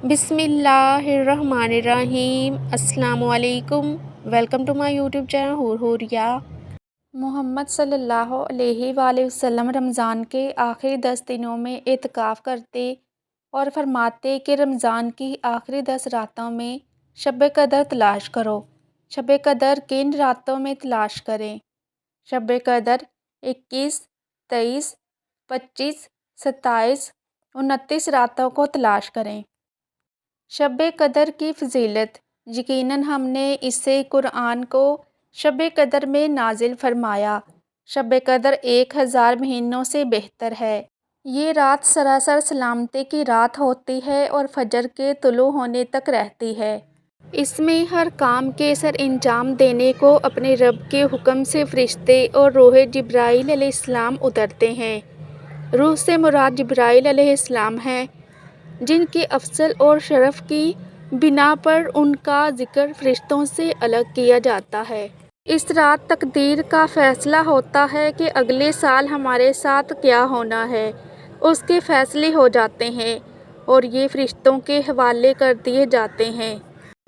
بسم اللہ الرحمن الرحیم۔ السلام علیکم۔ Welcome to my YouTube channel ہوریا۔ محمد صلی اللہ علیہ وآلہ وسلم رمضان کے آخری 10 دنوں میں اعتکاف کرتے اور فرماتے کہ رمضان کی آخری 10 راتوں میں شب قدر تلاش کرو۔ شب قدر کن راتوں میں تلاش کریں؟ شب قدر 21، 23، 25، 27، 29 راتوں کو تلاش کریں۔ شب قدر کی فضیلت۔ یقیناً ہم نے اسے قرآن کو شب قدر میں نازل فرمایا۔ شب قدر 1000 مہینوں سے بہتر ہے۔ یہ رات سراسر سلامتی کی رات ہوتی ہے اور فجر کے طلوع ہونے تک رہتی ہے۔ اس میں ہر کام کے سر انجام دینے کو اپنے رب کے حکم سے فرشتے اور روح جبرائیل علیہ السلام اترتے ہیں۔ روح سے مراد جبرائیل علیہ السلام ہیں، جن کے افضل اور شرف کی بنا پر ان کا ذکر فرشتوں سے الگ کیا جاتا ہے۔ اس رات تقدیر کا فیصلہ ہوتا ہے کہ اگلے سال ہمارے ساتھ کیا ہونا ہے۔ اس کے فیصلے ہو جاتے ہیں اور یہ فرشتوں کے حوالے کر دیے جاتے ہیں۔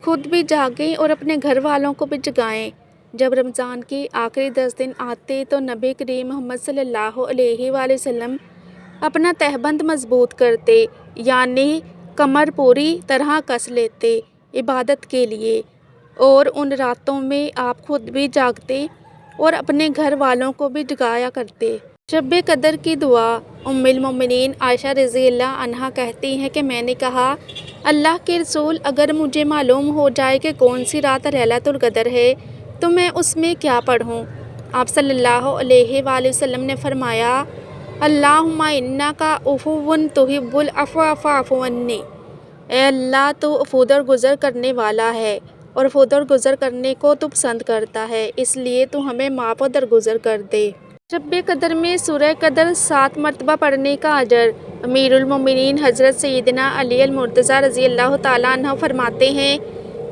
خود بھی جاگیں اور اپنے گھر والوں کو بھی جگائیں۔ جب رمضان کے آخری 10 دن آتے تو نبی کریم محمد صلی اللہ علیہ وآلہ وسلم اپنا تہبند مضبوط کرتے، یعنی کمر پوری طرح کس لیتے عبادت کے لیے، اور ان راتوں میں آپ خود بھی جاگتے اور اپنے گھر والوں کو بھی جگایا کرتے۔ شب قدر کی دعا۔ ام المومنین عائشہ رضی اللہ عنہا کہتی ہیں کہ میں نے کہا، اللہ کے رسول، اگر مجھے معلوم ہو جائے کہ کون سی رات لیلۃ القدر ہے تو میں اس میں کیا پڑھوں؟ آپ صلی اللہ علیہ وآلہ وسلم نے فرمایا، اللہم انک عفو تحب العفو فاعف عنی۔ اے اللہ، تو عفو درگزر کرنے والا ہے اور عفو درگزر کرنے کو تو پسند کرتا ہے، اس لیے تو ہمیں معاف و درگزر کر دے۔ شب قدر میں سورہ قدر 7 مرتبہ پڑھنے کا اجر۔ امیر المومنین حضرت سیدنا علی المرتضیٰ رضی اللہ تعالیٰ عنہ فرماتے ہیں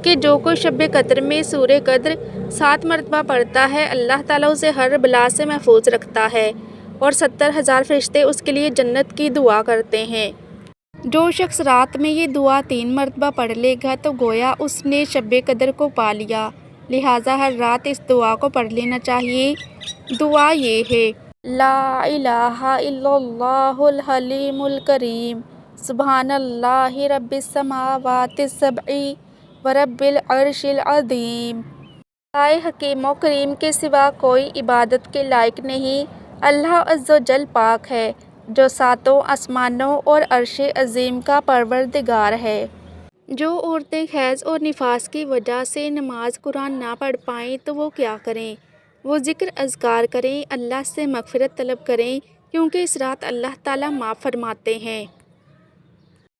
کہ جو کوئی شب قدر میں سورہ قدر 7 مرتبہ پڑھتا ہے، اللہ تعالیٰ اسے ہر بلا سے محفوظ رکھتا ہے اور 70,000 فرشتے اس کے لیے جنت کی دعا کرتے ہیں۔ جو شخص رات میں یہ دعا 3 مرتبہ پڑھ لے گا تو گویا اس نے شب قدر کو پا لیا، لہٰذا ہر رات اس دعا کو پڑھ لینا چاہیے۔ دعا یہ ہے، لا الہ الا اللہ الحلیم الکریم، سبحان اللہ رب السماوات السبع ورب العرش العظیم۔ خدائے حکیم و کریم کے سوا کوئی عبادت کے لائق نہیں، اللہ عز و جل پاک ہے، جو 7 آسمانوں اور عرش عظیم کا پروردگار ہے۔ جو عورتیں حیض اور نفاس کی وجہ سے نماز قرآن نہ پڑھ پائیں تو وہ کیا کریں؟ وہ ذکر اذکار کریں، اللہ سے مغفرت طلب کریں، کیونکہ اس رات اللہ تعالیٰ معاف فرماتے ہیں۔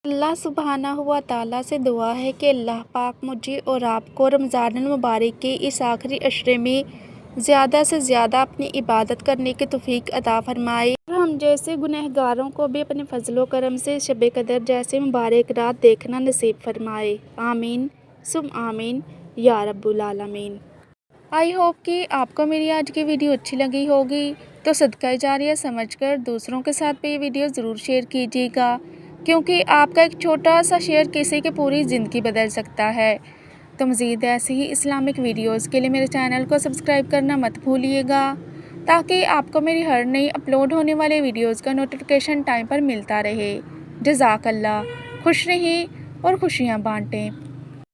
اللہ سبحانہ و تعالیٰ سے دعا ہے کہ اللہ پاک مجھے اور آپ کو رمضان المبارک کے اس آخری عشرے میں زیادہ سے زیادہ اپنی عبادت کرنے کی توفیق عطا فرمائے اور ہم جیسے گنہگاروں کو بھی اپنے فضل و کرم سے شب قدر جیسے مبارک رات دیکھنا نصیب فرمائے۔ آمین ثم آمین یا رب العالمین۔ آئی ہوپ کہ آپ کو میری آج کی ویڈیو اچھی لگی ہوگی، تو صدقہ جاریہ سمجھ کر دوسروں کے ساتھ بھی یہ ویڈیو ضرور شیئر کیجیے گا، کیونکہ آپ کا ایک چھوٹا سا شیئر کسی کی پوری زندگی بدل سکتا ہے۔ تو مزید ایسی ہی اسلامک ویڈیوز کے لیے میرے چینل کو سبسکرائب کرنا مت بھولیے گا، تاکہ آپ کو میری ہر نئی اپلوڈ ہونے والے ویڈیوز کا نوٹیفیکیشن ٹائم پر ملتا رہے۔ جزاک اللہ۔ خوش رہیں اور خوشیاں بانٹیں۔